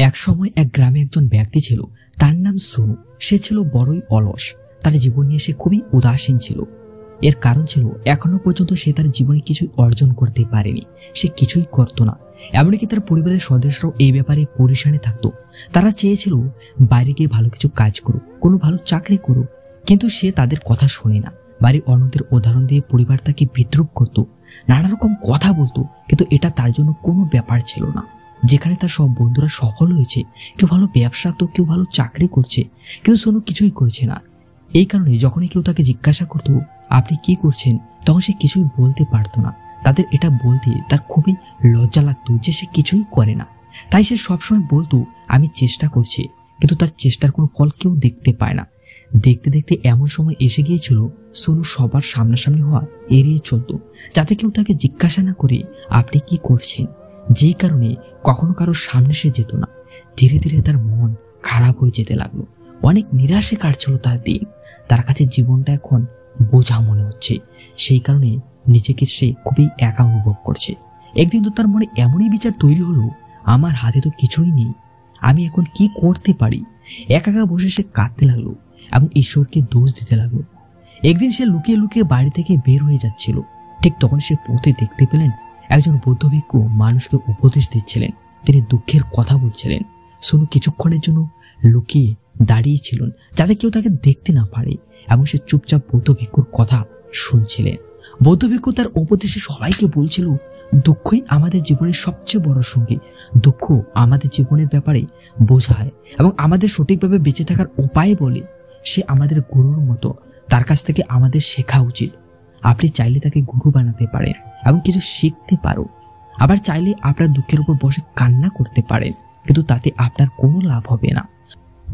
এক সময় এক গ্রামে একজন ব্যক্তি ছিল, তার নাম সোনু। সে ছিল বড়ই অলস। তার জীবন নিয়ে সে খুবই উদাসীন ছিল। এর কারণ ছিল এখনো পর্যন্ত সে তার জীবনে কিছুই অর্জন করতে পারেনি। সে কিছুই করতো না। এমনকি তার পরিবারের সদস্যরাও এই ব্যাপারে পরিশানে থাকতো। তারা চেয়েছিল বাইরে গিয়ে ভালো কিছু কাজ করুক, কোনো ভালো চাকরি করুক, কিন্তু সে তাদের কথা শোনে না। বাড়ির অন্যদের উদাহরণ দিয়ে পরিবার তাকে বিদ্রুপ করত, নানা রকম কথা বলতো, কিন্তু এটা তার জন্য কোনো ব্যাপার ছিল না। যেখানে তার সব বন্ধুরা সফল হয়েছে, কেউ ভালো ব্যবসা তো কেউ ভালো চাকরি করছে, কিন্তু সোনু কিছুই করছে না। এই কারণে যখনই কেউ তাকে জিজ্ঞাসা করতো আপনি কি করছেন, তখন সে কিছুই বলতে পারতো না। তাদের এটা বলতে তার খুবই লজ্জা লাগতো যে সে কিছুই করে না। তাই সে সবসময় বলতো আমি চেষ্টা করছি, কিন্তু তার চেষ্টার কোনো ফল কেউ দেখতে পায় না। দেখতে দেখতে এমন সময় এসে গিয়েছিল সোনু সবার সামনাসামনি হওয়া এড়িয়ে চলতো, যাতে কেউ তাকে জিজ্ঞাসা না করে আপনি কি করছেন। যেই কারণে কখনো কারো সামনে সে যেত না। ধীরে ধীরে তার মন খারাপ হয়ে যেতে লাগলো। অনেক নিরাশে কাটছিল তার দিন। তার কাছে জীবনটা এখন বোঝা মনে হচ্ছে। সেই কারণে নিজেকে সে খুবই একা অনুভব করছে। একদিন তো তার মনে এমনই বিচার তৈরি হলো, আমার হাতে তো কিছুই নেই, আমি এখন কি করতে পারি। একা একা বসে সে কাঁদতে লাগলো এবং ঈশ্বরকে দোষ দিতে লাগলো। একদিন সে লুকিয়ে লুকিয়ে বাড়ি থেকে বের হয়ে যাচ্ছিল। ঠিক তখন সে পথে দেখতে পেলেন একজন বৌদ্ধ ভিক্ষু মানুষকে উপদেশ দিচ্ছিলেন। তিনি দুঃখের কথা বলছিলেন। সোনু কিছুক্ষণের জন্য লুকিয়ে দাঁড়িয়েছিলেন যাতে কেউ তাকে দেখতে না পারে, এবং সে চুপচাপ বৌদ্ধ ভিক্ষুর কথা শুনছিলেন। বৌদ্ধ ভিক্ষু তার উপদেশে সবাইকে বলছিল দুঃখই আমাদের জীবনের সবচেয়ে বড় সঙ্গী। দুঃখ আমাদের জীবনের ব্যাপারে বোঝায় এবং আমাদের সঠিকভাবে বেঁচে থাকার উপায় বলে। সে আমাদের গুরুর মতো, তার কাছ থেকে আমাদের শেখা উচিত। আপনি চাইলে তাকে গুরু বানাতে পারেন এবং কিছু শিখতে পারো। আবার চাইলে আপনার দুঃখের উপর বসে কান্না করতে পারেন, কিন্তু তাতে আপনার কোনো লাভ হবে না,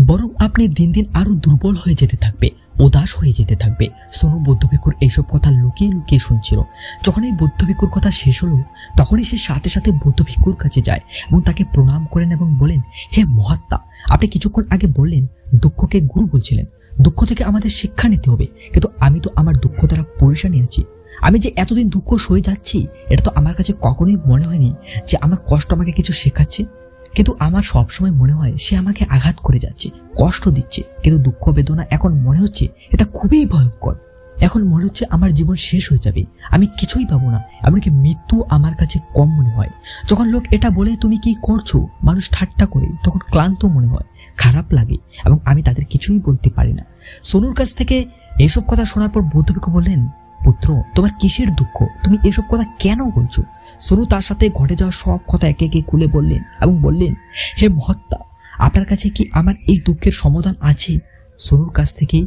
বরং আপনি দিন দিন আরো দুর্বল হয়ে যেতে থাকবে, উদাস হয়ে যেতে থাকবে। সোনু বৌদ্ধ ভিক্ষুর এইসব কথা লুকিয়ে লুকিয়ে শুনছিল। যখন এই বৌদ্ধ ভিক্ষুর কথা শেষ হলো, তখনই সে সাথে সাথে বৌদ্ধ ভিক্ষুর কাছে যায় এবং তাকে প্রণাম করেন এবং বলেন, হে মহাত্মা, আপনি কিছুক্ষণ আগে বললেন দুঃখকে গুরু বলছিলেন। দুঃখ থেকে আমাদের শিক্ষা নিতে হবে, কিন্তু আমি তো আমার দুঃখ দ্বারা পরিশানি আছি। আমি যে এতদিন দুঃখ সয়ে যাচ্ছি, এটা তো আমার কাছে কখনোই মনে হয়নি যে আমার কষ্ট আমাকে কিছু শেখাচ্ছে। কিন্তু আমার সবসময় মনে হয় সে আমাকে আঘাত করে যাচ্ছে, কষ্ট দিচ্ছে। কিন্তু দুঃখ বেদনা এখন মনে হচ্ছে এটা খুবই ভয়ঙ্কর। এখন মনে হচ্ছে আমার জীবন শেষ হয়ে যাবে, আমি কিছুই পাবো না, এমনকি মৃত্যু আমার কাছে কম মনে হয়। যখন লোক এটা বলে তুমি কি করছো, মানুষ ঠাট্টা করে, তখন ক্লান্ত মনে হয়, খারাপ লাগে, এবং আমি তাদের কিছুই বলতে পারি না। সোনুর কাছ থেকে এইসব কথা শোনার পর বৌদ্ধ ভিক্ষু বললেন, পুত্র, তোমার কিসের দুঃখ, তুমি এসব কথা কেন বলছো? সোনু তার সাথে ঘটে যাওয়া সব কথা একে একে খুলে বললেন এবং বললেন, হে মহাত্মা, আপনার কাছে কি আমার এই দুঃখের সমাধান আছে? সোনুর কাছ থেকে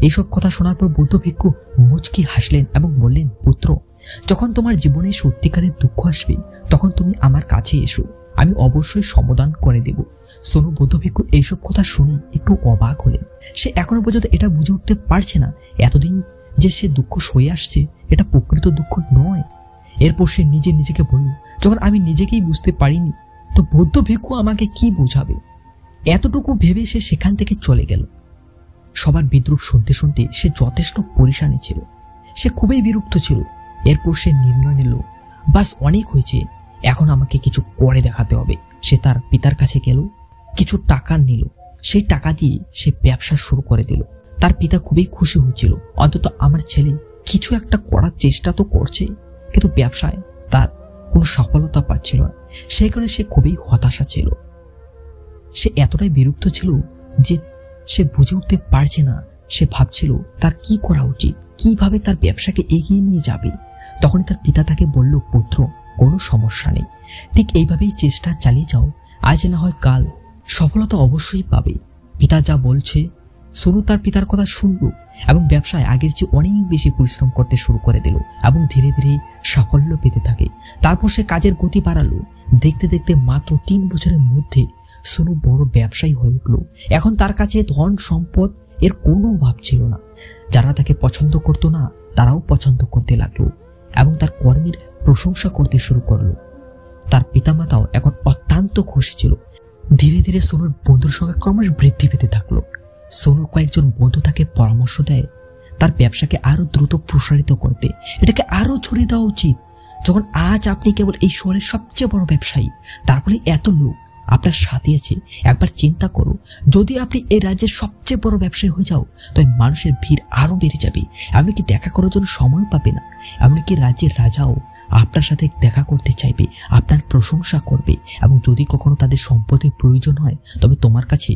এইসব কথা শোনার পর বৌদ্ধ ভিক্ষু মুচকি হাসলেন এবং বললেন, পুত্র, যখন তোমার জীবনে সত্যিকারের দুঃখ আসবে, তখন তুমি আমার কাছে এসো, আমি অবশ্যই সমাধান করে দেব। সোনু বৌদ্ধ ভিক্ষু এইসব কথা শুনে একটু অবাক হলেন। সে এখনো পর্যন্ত এটা বুঝে উঠতে পারছে না এতদিন যে সে দুঃখ সয়ে আসছে এটা প্রকৃত দুঃখ নয়। এরপর সে নিজেকে বলল, যখন আমি নিজেকেই বুঝতে পারিনি, তো বৌদ্ধ ভিক্ষু আমাকে কি বোঝাবে? এতটুকু ভেবে সে সেখান থেকে চলে গেল। সবার বিদ্রুপ শুনতে শুনতে সে যথেষ্ট পরিশানি ছিল। সে খুবই বিরক্ত ছিল। এরপর সে নির্ণয় নিল, বাস অনেক হয়েছে, এখন আমাকে কিছু করে দেখাতে হবে। সে তার পিতার কাছে গেল, কিছু টাকা নিল। সেই টাকা দিয়ে সে ব্যবসা শুরু করে দিল। তার পিতা খুবই খুশি হয়েছিল, অন্তত আমার ছেলে কিছু একটা করার চেষ্টা তো করছে। কিন্তু ব্যবসায় তার কোনো সফলতা পাচ্ছিল না। সেই কারণে সে খুবই হতাশা ছিল। সে এতটাই বিরক্ত ছিল যে সে বুঝে উঠতে পারছে না। সে ভাবছিল তার কি করা উচিত, কিভাবে তার ব্যবসাকে এগিয়ে নিয়ে যাবে। তখনই তার পিতা তাকে বলল, পুত্র, কোনো সমস্যা নেই, ঠিক এইভাবেই চেষ্টা চালিয়ে যাও, আজ না হয় কাল সফলতা অবশ্যই পাবে। পিতা যা বলছে সোনু তার পিতার কথা শুনল এবং ব্যবসায় আগের চেয়ে অনেক বেশি পরিশ্রম করতে শুরু করে দিল এবং ধীরে ধীরে সাফল্য পেতে থাকে। তারপর সে কাজের গতি বাড়ালো। দেখতে দেখতে মাত্র 3 বছরের মধ্যে সোনু বড় ব্যবসায়ী হয়ে উঠল। এখন তার কাছে ধন সম্পদ এর কোনো অভাব ছিল না। যারা তাকে পছন্দ করতো না, তারাও পছন্দ করতে লাগলো এবং তার কর্মের প্রশংসা করতে শুরু করলো। তার পিতামাতাও এখন অত্যন্ত খুশি ছিল। ধীরে ধীরে সোনুর বন্ধুর সংখ্যা ক্রমশ বৃদ্ধি পেতে থাকলো। সোনুর কয়েকজন বন্ধু তাকে পরামর্শ দেয় তার ব্যবসাকে আরো দ্রুত প্রসারিত করতে, এটাকে আরো ছড়িয়ে দেওয়া উচিত। যখন আজ আপনি কেবল এই শহরের সবচেয়ে বড় ব্যবসায়ী, তার ফলে এত লোক আপনার সাথে আছে। একবার চিন্তা করো, যদি আপনি এই রাজ্যের সবচেয়ে বড় ব্যবসায়ী হয়ে যাও তবে মানুষের ভিড় আরো বেড়ে যাবে, এমনকি দেখা করার জন্য সময় পাবে না। এমনকি রাজ্যের রাজাও আপনার সাথে দেখা করতে চাইবে, আপনার প্রশংসা করবে, এবং যদি কখনো তাদের সম্পদের প্রয়োজন হয় তবে তোমার কাছে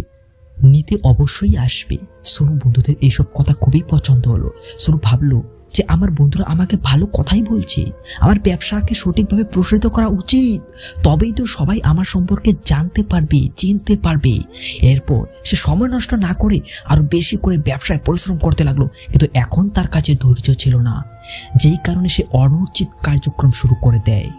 নিতে অবশ্যই আসবে। সোনু বন্ধুদের এইসব কথা খুবই পছন্দ হলো। সোনু ভাবলো যে আমার বন্ধুরা আমাকে ভালো কথাই বলছে, আমার ব্যবসাকে সঠিকভাবে প্রসারিত করা উচিত, তবেই তো সবাই আমার সম্পর্কে জানতে পারবে, চিনতে পারবে। এরপর সে সময় নষ্ট না করে আরো বেশি করে ব্যবসায় পরিশ্রম করতে লাগলো, কিন্তু এখন তার কাছে ধৈর্য ছিল না, যেই কারণে সে অনুচিত কার্যক্রম শুরু করে দেয়।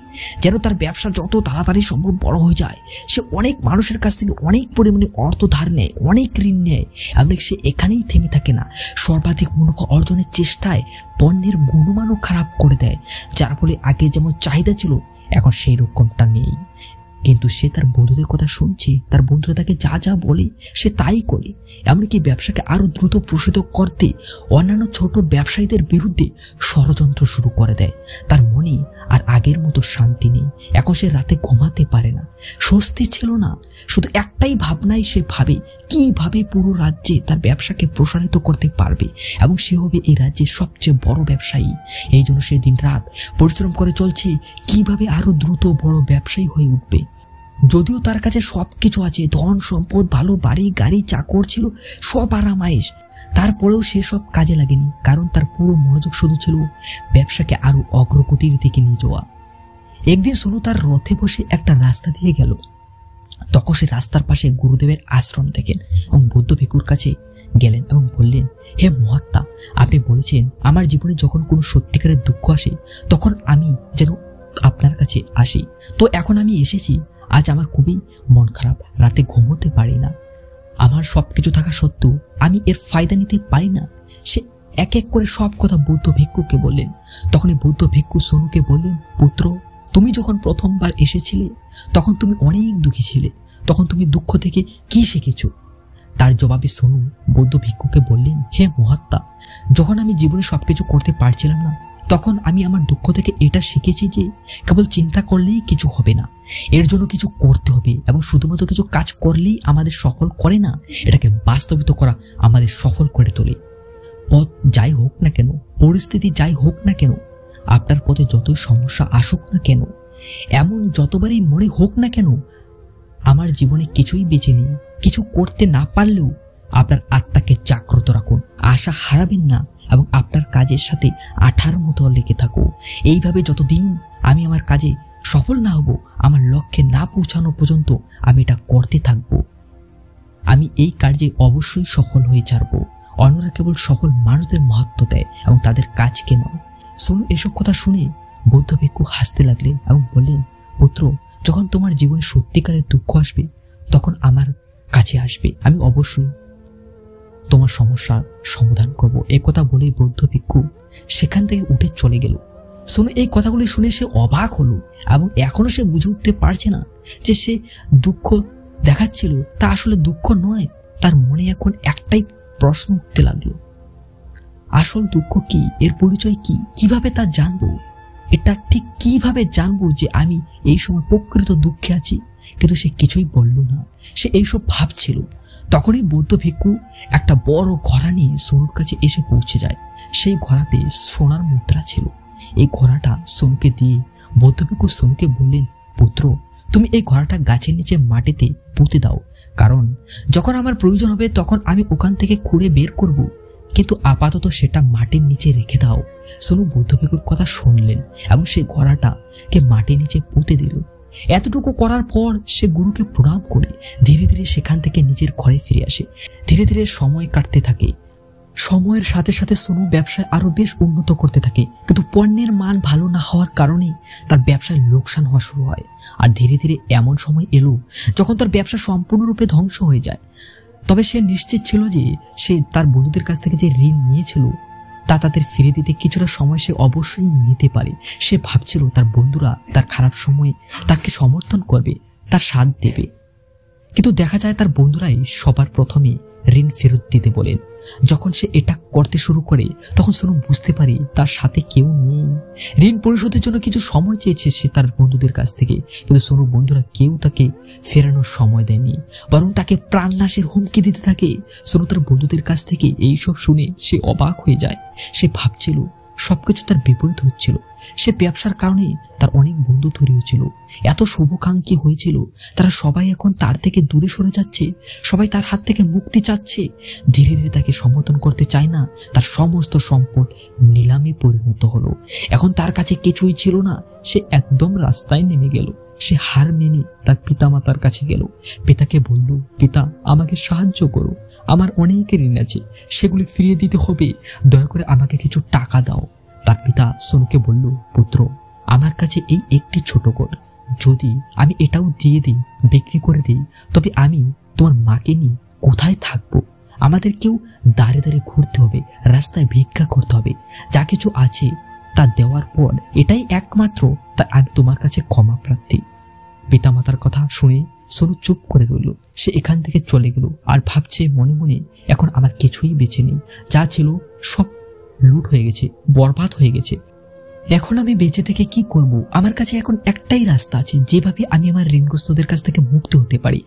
যেন তার ব্যবসা যত তাড়াতাড়ি সম্ভব বড় হয়ে যায়, সে অনেক মানুষের কাছ থেকে অনেক পরিমাণে অর্থ ধার নেয়, অনেক ঋণ নেয়। এমনকি সে এখানেই থেমে থাকে না, সর্বাধিক মুনাফা অর্জনের চেষ্টায় পণ্যের গুণমানও খারাপ করে দেয়, যার ফলে আগে যেমন চাহিদা ছিল এখন সেই রকমটা নেই। কিন্তু সে তার বন্ধুদের কথা শুনছে, তার বন্ধুরা তাকে যা যা বলে সে তাই করে। এমনকি ব্যবসাকে আরো দ্রুত প্রসারিত করতে অন্যান্য ছোট ব্যবসায়ীদের বিরুদ্ধে ষড়যন্ত্র শুরু করে দেয়। তার মনে আর আগের মতো শান্তি নেই, এখন সে রাতে ঘুমাতে পারে না, স্বস্তি ছিল না। শুধু একটাই ভাবনাই সে ভাবে, কিভাবে পুরো রাজ্যে তার ব্যবসাকে প্রসারিত করতে পারবে এবং সে হবে এই রাজ্যের সবচেয়ে বড় ব্যবসায়ী। এই জন্য সে দিন রাত পরিশ্রম করে চলছে কিভাবে আরো দ্রুত বড় ব্যবসায়ী হয়ে উঠবে। যদিও তার কাছে সবকিছু আছে, ধন সম্পদ, ভালো বাড়ি গাড়ি, চাকর ছিল, সব আরামায়েশ, তারপরেও সে সব কাজে লাগেনি, কারণ তার পুরো মনোযোগ শুধু ছিল ব্যবসাকে আরো অগ্রগতির দিকে নিয়ে যাওয়া। একদিন সোনু তার রথে বসে একটা রাস্তা দিয়ে গেল। তখন সে রাস্তার পাশে গুরুদেবের আশ্রম দেখেন এবং বৌদ্ধ ভিক্ষুর কাছে গেলেন এবং বললেন, হে মহাত্মা, আপনি বলেছেন আমার জীবনে যখন কোনো সত্যিকারের দুঃখ আসে তখন আমি যেন আপনার কাছে আসি, তো এখন আমি এসেছি। আজ আমার খুবই মন খারাপ, রাতে ঘুমোতে পারি না, আমার সবকিছু থাকা সত্ত্বেও আমি এর ফায়দা নিতে পারি না। সে এক এক করে সব কথা বৌদ্ধ ভিক্ষুকে বললেন। তখন বৌদ্ধ ভিক্ষু সোনুকে বললেন, পুত্র, তুমি যখন প্রথমবার এসেছিলে তখন তুমি অনেক দুঃখী ছিলে, তখন তুমি দুঃখ থেকে কি শিখেছো? তার জবাবে সোনু বৌদ্ধ ভিক্ষুকে বললেন, হে মহাত্মা, যখন আমি জীবনে সবকিছু করতে পারছিলাম না তখন আমি আমার দুঃখ থেকে এটা শিখেছি যে কেবল চিন্তা করলেই কিছু হবে না, এর জন্য কিছু করতে হবে, এবং শুধুমাত্র কিছু কাজ করলেই আমাদের সফল করে না, এটাকে বাস্তবিত করা আমাদের সফল করে তোলে। পথ যাই হোক না কেন, পরিস্থিতি যাই হোক না কেন, আপনার পথে যতই সমস্যা আসুক না কেন, এমন যতবারই মনে হোক না কেন, আমার জীবনে কিছুই বেঁচে নেই, কিছু করতে না পারলেও আপনার আত্মাকে জাগ্রত রাখুন, আশা হারাবেন না এবং আপনার কাজের সাথে আঠার মতো লেগে থাকো। এইভাবে যতদিন আমি আমার কাজে সফল না হব, আমার লক্ষ্যে না পৌঁছানো পর্যন্ত আমি এটা করতে থাকব। আমি এই কাজে অবশ্যই সফল হয়ে ছাড়ব। অন্যরা কেবল সফল মানুষদের মাহাত্ম্য দেয় এবং তাদের কাজকে নয়। সোনু এসব কথা শুনে বৌদ্ধ ভিক্ষু হাসতে লাগলেন এবং বললেন, পুত্র, যখন তোমার জীবনে সত্যিকারের দুঃখ আসবে তখন আমার কাছে আসবে, আমি অবশ্যই তোমার সমস্যার সমাধান করব। এই কথা বলেই বৌদ্ধ ভিক্ষু সেখান থেকে উঠে চলে গেল। সোনু এই কথাগুলি শুনে সে অবাক হলো এবং এখনো সে বুঝে উঠতে পারছে না যে সে দুঃখ দেখাচ্ছিল তা আসলে দুঃখ নয়। তার মনে এখন একটাই প্রশ্ন উঠতে লাগলো, আসল দুঃখ কি, এর পরিচয় কি, কিভাবে তা জানবো, এটা ঠিক কিভাবে জানবো যে আমি এই সময় প্রকৃত দুঃখে আছি? কিন্তু সে কিছুই বলল না, সে এইসব ভাবছিল। তখনই বৌদ্ধ ভিক্ষু একটা বড় ঘোড়া নিয়ে সোনুর কাছে এসে পৌঁছে যায়। সেই ঘোড়াতে সোনার মুদ্রা ছিল। এই ঘোড়াটা সোনুকে দিয়ে বৌদ্ধ ভিক্ষু সোনুকে বললেন, পুত্র, তুমি এই ঘোড়াটা গাছের নিচে মাটিতে পুঁতে দাও, কারণ যখন আমার প্রয়োজন হবে তখন আমি ওখান থেকে খুঁড়ে বের করব, কিন্তু আপাতত সেটা মাটির নিচে রেখে দাও। সোনু বৌদ্ধ ভিক্ষুর কথা শুনলেন এবং সেই ঘোড়াটাকে মাটির নিচে পুঁতে দিল। এতটুকু করার পর সে গুরুকে প্রণাম করে ধীরে ধীরে সেখান থেকে নিজের ঘরে ফিরে আসে। ধীরে ধীরে সময় কাটতে থাকে। সময়ের সাথে সাথে সোনু ব্যবসায় আরো বেশ উন্নত করতে থাকে, কিন্তু পণ্যের মান ভালো না হওয়ার কারণে তার ব্যবসায় লোকসান হওয়া শুরু হয়। আর ধীরে ধীরে এমন সময় এলো যখন তার ব্যবসা সম্পূর্ণরূপে ধ্বংস হয়ে যায়। তবে সে নিশ্চিত ছিল যে সে তার বন্ধুদের কাছ থেকে যে ঋণ নিয়েছিল তা তাদের ফিরে দিতে কিছুটা সময় সে অবশ্যই নিতে পারে। সে ভাবছিল তার বন্ধুরা তার খারাপ সময়ে তাকে সমর্থন করবে, তার সাথ দেবে। কিন্তু দেখা যায় তার বন্ধুরাই সবার প্রথমে ঋণ ফেরত দিতে বলেন। যখন সে এটা করতে শুরু করে তখন সোনু বুঝতে পারে তার সাথে কেউ নেই। ঋণ পরিশোধের জন্য কিছু সময় চেয়েছে সে তার বন্ধুদের কাছ থেকে, কিন্তু সোনুর বন্ধুরা কেউ তাকে ফেরানোর সময় দেয়নি, বরং তাকে প্রাণনাশের হুমকি দিতে থাকে। সোনু তার বন্ধুদের কাছ থেকে এইসব শুনে সে অবাক হয়ে যায়। সে ভাবছিল সবকিছু তার বিপরীত হচ্ছিল। সে ব্যবসার কারণে তার অনেক বন্ধু তৈরি হয়েছিল, এত শুভাকাঙ্ক্ষী হয়েছিল, তারা সবাই এখন তার থেকে দূরে সরে যাচ্ছে, সবাই তার হাত থেকে মুক্তি চাচ্ছে। ধীরে ধীরে তাকে সমর্থন করতে চায় না। তার সমস্ত সম্পদ নিলামে পরিণত হলো। এখন তার কাছে কিছুই ছিল না। সে একদম রাস্তায় নেমে গেল। সে হার মেনে তার পিতামাতার কাছে গেল। পিতাকে বলল, পিতা আমাকে সাহায্য করো, আমার অনেক ঋণ আছে, সেগুলি ফিরিয়ে দিতে হবে, দয়া করে আমাকে কিছু টাকা দাও। তার পিতা সোনুকে বলল, পুত্র আমার কাছে এই একটি ছোট ঘর, যদি আমি এটাও দিয়ে দিই, বিক্রি করে দিই, তবে আমি তোমার মাকে নিয়ে কোথায় থাকবো? আমাদের কেউ দাঁড়ে দাঁড়িয়ে ঘুরতে হবে, রাস্তায় ভিক্ষা করতে হবে। যা কিছু আছে তা দেওয়ার পর এটাই একমাত্র, তাই আমি তোমার কাছে ক্ষমা প্রার্থী। পিতামাতার কথা শুনে সোনু চুপ করে রইল। সে এখান থেকে চলে গেল আর ভাবছে মনে মনে, এখন আমার কিছুই বেঁচে নেই, যা ছিল সব লুট হয়ে গেছে, বরবাদ হয়ে গেছে। এখন আমি বেঁচে থেকে কি করব? আমার কাছে এখন একটাই রাস্তা আছে, যেভাবে আমি আমার ঋণগ্রস্তদের কাছ থেকে মুক্ত হতে পারি।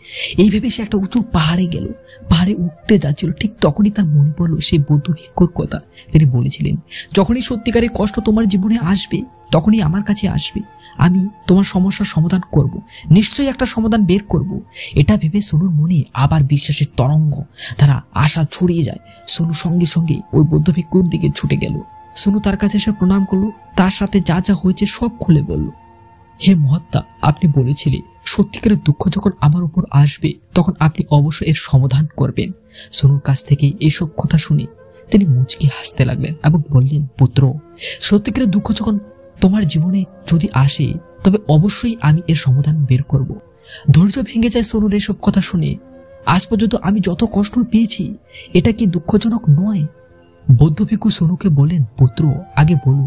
এই ভেবে সে একটা উঁচু পাহাড়ে গেল। পাহাড়ে উঠতে যাচ্ছিল, ঠিক তখনই তার মনে পড়ল সেই বৌদ্ধ ভিক্ষুর কথা। তিনি বলেছিলেন, যখনই সত্যিকারের কষ্ট তোমার জীবনে আসবে তখনই আমার কাছে আসবে, আমি তোমার সমস্যার সমাধান করব, নিশ্চয়ই একটা সমাধান বের করব। এটা ভেবে সোনুর মনে আবার বিশ্বাসের তরঙ্গ তারা আশা ছড়িয়ে যায়। সোনু সঙ্গে সঙ্গে ওই বৌদ্ধ ভিক্ষুর দিকে ছুটে গেল। সোনু তার কাছে এসে প্রণাম করলো, তার সাথে যা যা হয়েছে সব খুলে বলল। হে মহাত্মা, আপনি বলেছিলেন সত্যিকারের দুঃখ যখন আমার উপর আসবে তখন আপনি অবশ্যই এর সমাধান করবেন। সোনুর কাছ থেকে এসব কথা শুনে তিনি মুচকি হাসতে লাগলেন এবং বললেন, পুত্র সত্যিকারের দুঃখ যখন তোমার জীবনে যদি আসে তবে অবশ্যই আমি এর সমাধান বের করব। ধৈর্য ভেঙে যায় সোনুর এসব কথা শুনে। আজ পর্যন্ত আমি যত কষ্ট পেয়েছি এটা কি দুঃখজনক নয়? বৌদ্ধ ভিক্ষু সোনুকে বলেন, পুত্র আগে বলো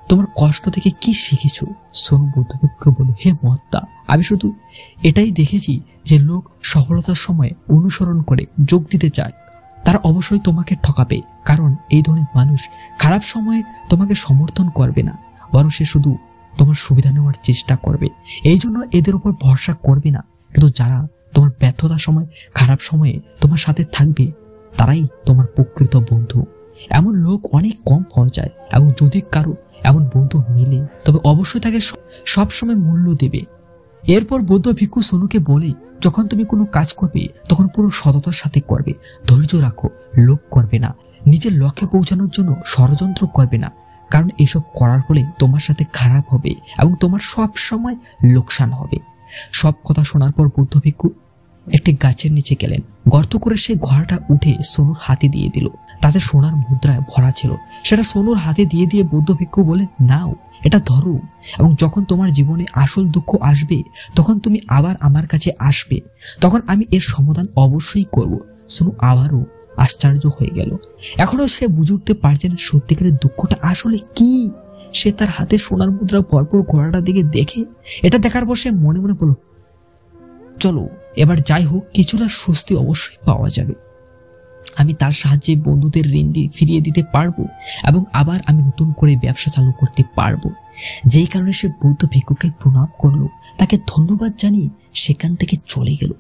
তোমার কষ্ট থেকে কি শিখেছো? সোনু বৌদ্ধ ভিক্ষুকে বলল, হে মহাত্মা, আমি শুধু এটাই দেখেছি যে লোক সফলতার সময় অনুসরণ করে যোগ দিতে চায়, তারা অবশ্যই তোমাকে ঠকাবে, কারণ এই ধরনের মানুষ খারাপ সময়ে তোমাকে সমর্থন করবে না, বরং সে শুধু তোমার সুবিধা নেওয়ার চেষ্টা করবে। এই জন্য এদের উপর ভরসা করবে না। কিন্তু যারা তোমার ব্যর্থতার সময়, খারাপ সময়ে তোমার সাথে থাকবে, তারাই তোমার প্রকৃত বন্ধু। এমন লোক অনেক কম পাওয়া যায়, এবং যদি কারো এমন বন্ধু মিলে তবে অবশ্যই তাকে সবসময় মূল্য দেবে। এরপর বৌদ্ধ ভিক্ষু সোনুকে বলে, যখন তুমি কোনো কাজ করবে তখন পুরো সততার সাথে করবে, ধৈর্য রাখো, লোভ করবে না, নিজের লক্ষ্যে পৌঁছানোর জন্য ষড়যন্ত্র করবে না, কারণ এসব করার ফলে তোমার সাথে খারাপ হবে এবং তোমার সব সময় লোকসান হবে। সব কথা শোনার পর বৌদ্ধ ভিক্ষু একটি গাছের নিচে গেলেন। গর্ত করে সেই ঘোড়াটা উঠে সোনুর হাতে দিয়ে দিল। তাতে সোনার মুদ্রায় ভরা ছিল। সেটা সোনুর হাতে দিয়ে দিয়ে বৌদ্ধ ভিক্ষু বলে, নাও, এটা ধরো, এবং যখন তোমার জীবনে আসল দুঃখ আসবে তখন তুমি আবার আমার কাছে আসবে, তখন আমি এর সমাধান অবশ্যই করব। সোনু আবারও আশ্চর্য হয়ে গেল। এখনো সে বুঝে উঠতে পারছে না সত্যিকারের দুঃখটা আসলে কি। সে তার হাতে সোনার মুদ্রা ভরপুর ঘোড়াটার দিকে দেখে, এটা দেখার পর সে মনে মনে বলল, চলো এবার যাই হোক, কিছুটা স্বস্তি অবশ্যই পাওয়া যাবে। আমি তার সাহায্যে বন্ধুদের ঋণ ফিরিয়ে দিতে পারবো এবং আবার আমি নতুন করে ব্যবসা চালু করতে পারবো। যেই কারণে সে বৌদ্ধ ভিক্ষুকে প্রণাম করলো, তাকে ধন্যবাদ জানিয়ে সেখান থেকে চলে গেল।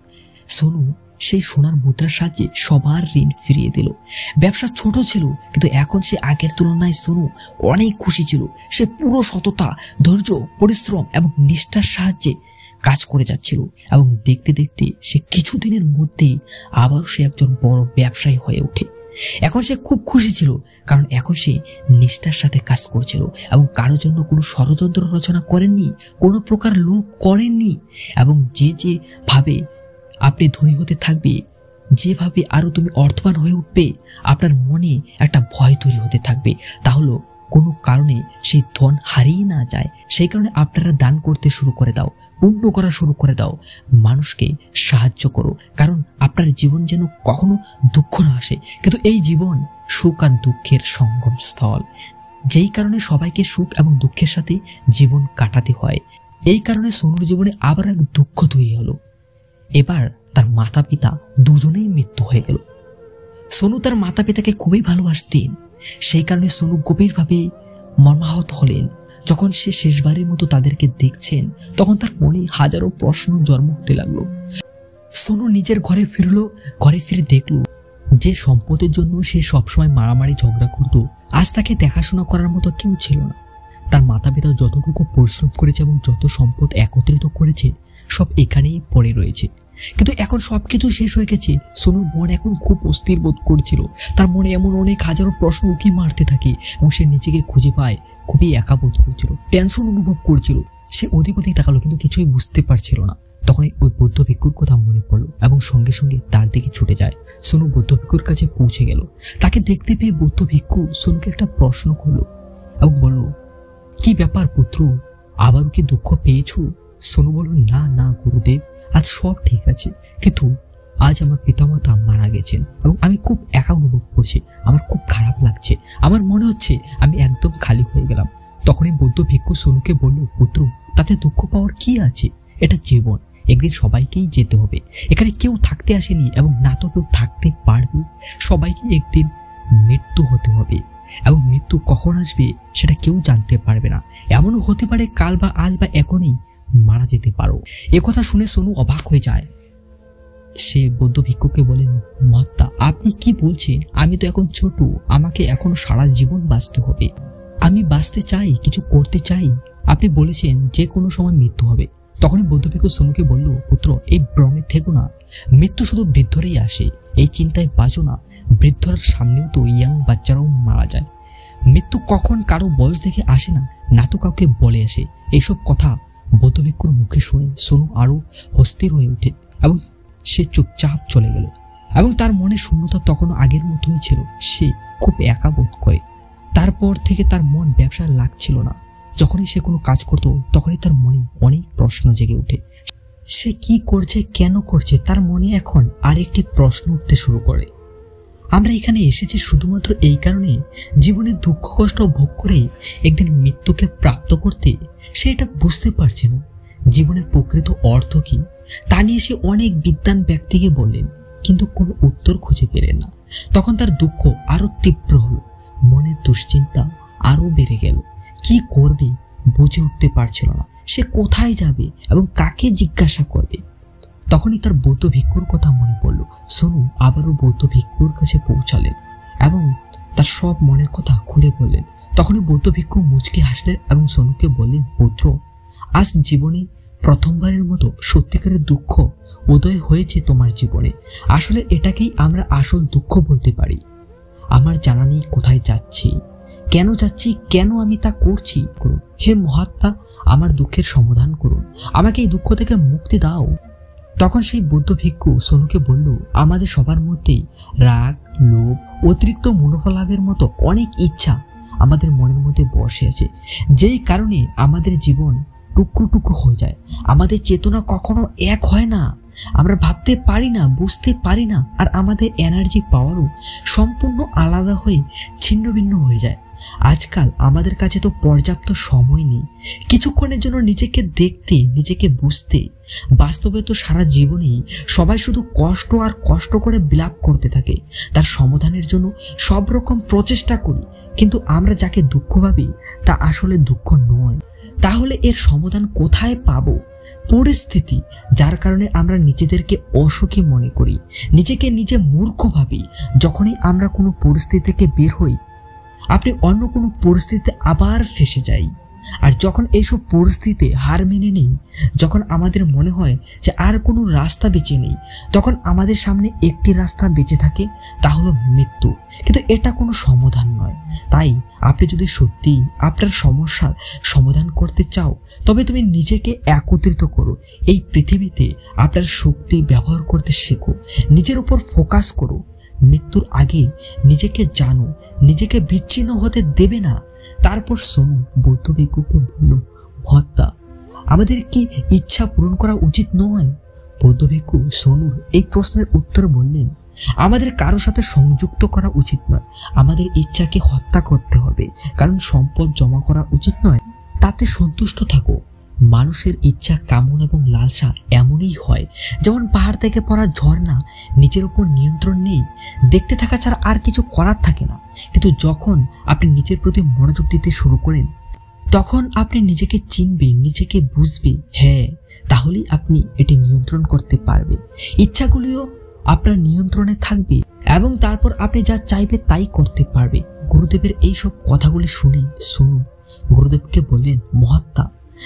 সোনু সেই সোনার মুদ্রার সাহায্যে সবার ঋণ ফিরিয়ে দিল। ব্যবসা ছোট ছিল, কিন্তু এখন সে আগের তুলনায় সোনু অনেক খুশি ছিল। সে পুরো সততা, ধৈর্য, পরিশ্রম এবং নিষ্ঠার সাহায্যে কাজ করে যাচ্ছিল, এবং দেখতে দেখতে সে কিছুদিনের মধ্যেই আবার সে একজন বড় ব্যবসায়ী হয়ে ওঠে। এখন সে খুব খুশি ছিল, কারণ এখন সে নিষ্ঠার সাথে কাজ করছিল এবং কারোর জন্য কোনো ষড়যন্ত্র রচনা করেননি, কোনো প্রকার লোভ করেননি। এবং যে ভাবে আপনি ধনী হতে থাকবে, যেভাবে আরো তুমি অর্থবান হয়ে উঠবে, আপনার মনে একটা ভয় তৈরি হতে থাকবে, তাহলে কোনো কারণে সেই ধন হারিয়ে না যায়। সেই কারণে আপনারা দান করতে শুরু করে দাও, পুণ্য করা শুরু করে দাও, মানুষকে সাহায্য করো, কারণ আপনার জীবন যেন কখনো দুঃখ না আসে। কিন্তু এই জীবন সুখ আর দুঃখের সঙ্গম স্থল, যেই কারণে সবাইকে সুখ এবং দুঃখের সাথে জীবন কাটাতে হয়। এই কারণে সোনুর জীবনে আবার এক দুঃখ তৈরি হলো। এবার তার মাতা পিতা দুজনেই মৃত্যু হয়ে গেল। সোনু তার মাতা পিতাকে খুবই ভালোবাসতেন, সেই কারণে সোনু গভীরভাবে মর্মাহত হলেন। যখন সে শেষবারের মতো তাদেরকে দেখছেন তখন তার মনে হাজারো প্রশ্ন জন্ম হতে লাগলো। সোনু নিজের ঘরে ফিরলো। ঘরে ফিরে দেখলো যে সম্পদের জন্য সে সবসময় মারামারি ঝগড়া করত, আজ তাকে দেখাশোনা করার মতো কেউ ছিল না। তার মাতা পিতা যতটুকু পরিশ্রম করেছে এবং যত সম্পদ একত্রিত করেছে সব এখানেই পড়ে রয়েছে, কিন্তু এখন সবকিছু শেষ হয়ে গেছে। সোনুর মন এখন খুব অস্থির বোধ করছিল। তার মনে এমন অনেক হাজারো প্রশ্ন উকি মারতে থাকে এবং সে নিজেকে খুঁজে পায় খুবই একা বোধ করছিল, টেনশন অনুভব করছিল। সে ওদিক ওদিক তাকালো কিন্তু কিছুই বুঝতে পারছিল না। তখনই ওই বৌদ্ধ ভিক্ষুর কথা মনে পড়লো এবং সঙ্গে সঙ্গে তার দিকে ছুটে যায়। সোনু বৌদ্ধ ভিক্ষুর কাছে পৌঁছে গেল। তাকে দেখতে পেয়ে বৌদ্ধ ভিক্ষু সোনুকে একটা প্রশ্ন করলো এবং বলল, কি ব্যাপার পুত্র, আবারও কি দুঃখ পেয়েছো? সোনু বলল, না না গুরুদেব, আজ সব ঠিক আছে, কিন্তু আজ আমার পিতামাতা মারা গেছেন এবং আমি খুব একা অনুভব করছি। আমার খুব খারাপ লাগছে, আমার মনে হচ্ছে আমি একদম খালি হয়ে গেলাম। তখনই বৌদ্ধ ভিক্ষু সোনুকে বলল, পুত্র, তাতে দুঃখ পাওয়ার কি আছে? এটা জীবন, একদিন সবাইকেই যেতে হবে। এখানে কেউ থাকতে আসেনি এবং না তো কেউ থাকতে পারবে। সবাইকে একদিন মৃত্যু হতে হবে এবং মৃত্যু কখন আসবে সেটা কেউ জানতে পারবে না। এমনও হতে পারে কাল বা আজ বা এখনই মারা যেতে পারো। একথা শুনে সোনু অবাক হয়ে যায়। সে বৌদ্ধ ভিক্ষুকে বলেন, মহাত্মা, আপনি কি বলছেন? আমি তো এখন ছোট, আমাকে এখনো সারা জীবন বাঁচতে হবে। আমি বাঁচতে চাই, কিছু করতে চাই। আপনি বলেছেন যে কোনো সময় মৃত্যু হবে। তখনই বৌদ্ধ ভিক্ষু সোনুকে বলল, পুত্র, এই ভ্রমে থেকো না। মৃত্যু শুধু বৃদ্ধরেই আসে, এই চিন্তায় বাঁচো না। বৃদ্ধর সামনেও তো ইয়াং বাচ্চারাও মারা যায়। মৃত্যু কখন কারো বয়স দেখে আসে না, না তো কাউকে বলে আসে। এইসব কথা বৌদ্ধ ভিক্ষুর মুখে শুনে সোনু আরো অস্থির হয়ে ওঠে এবং সে চুপচাপ চলে গেল এবং তার মনে শূন্যতা তখনও আগের মতোই ছিল। সে খুব একা বোধ করে। তারপর থেকে তার মন ব্যবসায় লাগছিল না। যখনই সে কোনো কাজ করত তখনই তার মনে অনেক প্রশ্ন জেগে ওঠে। সে কি করছে, কেন করছে, তার মনে এখন আরেকটি প্রশ্ন উঠতে শুরু করে। আমরা এখানে এসেছি শুধুমাত্র এই কারণে, জীবনে দুঃখ কষ্ট ভোগ করে একদিন মৃত্যুকে প্রাপ্ত করতে। সে এটা বুঝতে পারছে না জীবনের প্রকৃত অর্থ কি। তা নিয়ে সে অনেক বিদ্বান ব্যক্তিকে বললেন, কিন্তু কোনো উত্তর খুঁজে পেলেন না। তখন তার দুঃখ আরো তীব্র হলো, মনের দুশ্চিন্তা আরো বেড়ে গেল। কি করবে বুঝে উঠতে পারছিল না। সে কোথায় যাবে এবং কাকে জিজ্ঞাসা করবে। তখনই তার বৌদ্ধ ভিক্ষুর কথা মনে পড়ল। সোনু আবারও বৌদ্ধ ভিক্ষুর কাছে পৌঁছালেন এবং তার সব মনের কথা খুলে বললেন। তখনই বৌদ্ধ ভিক্ষু মুচকি হাসলেন এবং সোনুকে বললেন, পুত্র, আজ জীবনে প্রথমবারের মতো সত্যিকারের দুঃখ উদয় হয়েছে তোমার জীবনে। আসলে এটাকেই আমরা আসল দুঃখ বলতে পারি। আমার জানা নেই কোথায় যাচ্ছি, কেন যাচ্ছি, কেন আমি তা করছি। করুন হে মহাত্মা, আমার দুঃখের সমাধান করুন, আমাকে এই দুঃখ থেকে মুক্তি দাও। তখন সেই বৌদ্ধ ভিক্ষু সোনুকে বলল, আমাদের সবার মধ্যেই রাগ, লোভ, অতিরিক্ত মুনাফা লাভের মতো অনেক ইচ্ছা আমাদের মনের মধ্যে বসে আছে, যেই কারণে আমাদের জীবন টুকরো টুকরো হয়ে যায়। আমাদের চেতনা কখনো এক হয় না, আমরা ভাবতে পারি না, বুঝতে পারি না, আর আমাদের এনার্জি পাওয়ারও সম্পূর্ণ আলাদা হয়ে ছিন্ন ভিন্ন হয়ে যায়। আজকাল আমাদের কাছে তো পর্যাপ্ত সময় নেই কিছুক্ষণের জন্য নিজেকে দেখতে, নিজেকে বুঝতে। বাস্তবে তো সারা জীবনেই সবাই শুধু কষ্ট আর কষ্ট করে বিলাপ করতে থাকে। তার সমাধানের জন্য সব রকম প্রচেষ্টা করি, কিন্তু আমরা যাকে দুঃখ ভাবি তা আসলে দুঃখ নয়। তাহলে এর সমাধান কোথায় পাবো? পরিস্থিতি, যার কারণে আমরা নিজেদেরকে অসুখী মনে করি, নিজেকে নিজে মূর্খ ভাবি। যখনই আমরা কোনো পরিস্থিতি থেকে বের হই, আপনি অন্য কোনো পরিস্থিতিতে আবার ফেসে যাই। আর যখন এইসব পরিস্থিতিতে হার মেনে নেই, যখন আমাদের মনে হয় যে আর কোনো রাস্তা বেঁচে নেই, তখন আমাদের সামনে একটি রাস্তা বেঁচে থাকে, তা হলো মৃত্যু। কিন্তু এটা কোনো সমাধান নয়। তাই আপনি যদি সত্যি আপনার সমস্যার সমাধান করতে চাও, তবে তুমি নিজেকে একত্রিত করো। এই পৃথিবীতে আপনার শক্তি ব্যবহার করতে শেখো, নিজের উপর ফোকাস করো। মৃত্যুর আগে নিজেকে জানো, নিজেকে বিচ্ছিন্ন হতে দেবে না। তারপর সোনু বৌদ্ধ ভিক্ষুকে বলল, ভত্তা, আমাদের কি ইচ্ছা পূরণ করা উচিত নয়? বৌদ্ধ ভিক্ষু সোনুর এই প্রশ্নের উত্তর বললেন, আমাদের কারো সাথে সংযুক্ত করা উচিত নয়। আমাদের ইচ্ছাকে হত্যা করতে হবে, কারণ সম্পদ জমা করা উচিত নয়। তাতে সন্তুষ্ট থাকো। মানুষের ইচ্ছা, কামনা এবং লালসা এমনই হয় যেমন পাহাড় থেকে পড়া ঝর্ণা, নিজের উপর নিয়ন্ত্রণ নেই, দেখতে থাকা ছাড়া আর কিছু করার থাকে না। কিন্তু যখন আপনি নিজের প্রতি মনোযোগ দিতে শুরু করেন, তখন আপনি নিজেকে চিনবেন, নিজেকে বুঝবে, হ্যাঁ তাহলেই আপনি এটি নিয়ন্ত্রণ করতে পারবে। ইচ্ছাগুলিও আপনার নিয়ন্ত্রণে থাকবে এবং তারপর আপনি যা চাইবে তাই করতে পারবে। গুরুদেবের এইসব কথাগুলি শুনুন। গুরুদেবকে বললেন, মহাত্মা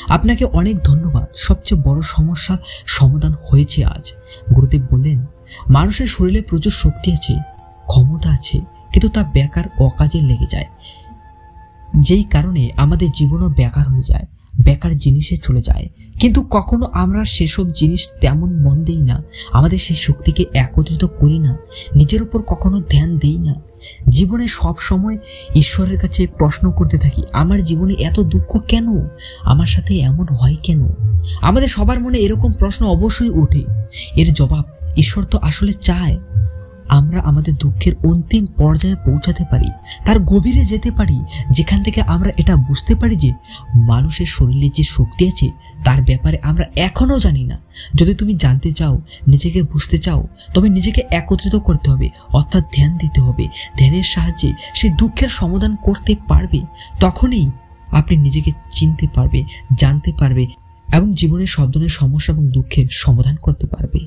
আপনাকে অনেক ধন্যবাদ, সবচেয়ে বড় সমস্যার সমাধান হয়েছে আজ। গুরুদেব বললেন, মানুষের শরীরে প্রচুর শক্তি আছে, ক্ষমতা আছে, কিন্তু তা বেকার অকাজে লেগে যায়, যেই কারণে আমাদের জীবনও বেকার হয়ে যায়, বেকার জিনিসে চলে যায়। কিন্তু কখনো আমরা সেসব জিনিস তেমন মন দেই না, আমাদের সেই শক্তিকে একত্রিত করি না, নিজের উপর কখনো ধ্যান দেই না। জীবনে সব সময় ঈশ্বরের কাছে প্রশ্ন করতে থাকি, আমার জীবনে এত দুঃখ কেন, আমার সাথে এমন হয় কেন? আমাদের সবার মনে এরকম প্রশ্ন অবশ্যই ওঠে। এর জবাব ঈশ্বর তো আসলে চায় আমরা আমাদের দুঃখের অন্তিম পর্যায়ে পৌঁছাতে পারি, তার গভীরে যেতে পারি, যেখান থেকে আমরা এটা বুঝতে পারি যে মানুষের শরীরে যে শক্তি আছে তার ব্যাপারে আমরা এখনো জানি না। যদি তুমি জানতে চাও, নিজেকে বুঝতে চাও, তবে নিজেকে একত্রিত করতে হবে, অর্থাৎ ধ্যান দিতে হবে। ধ্যানের সাহায্যে সেই দুঃখের সমাধান করতে পারবে। তখনই আপনি নিজেকে চিনতে পারবে, জানতে পারবে এবং জীবনের সব ধরনের সমস্যা এবং দুঃখের সমাধান করতে পারবে।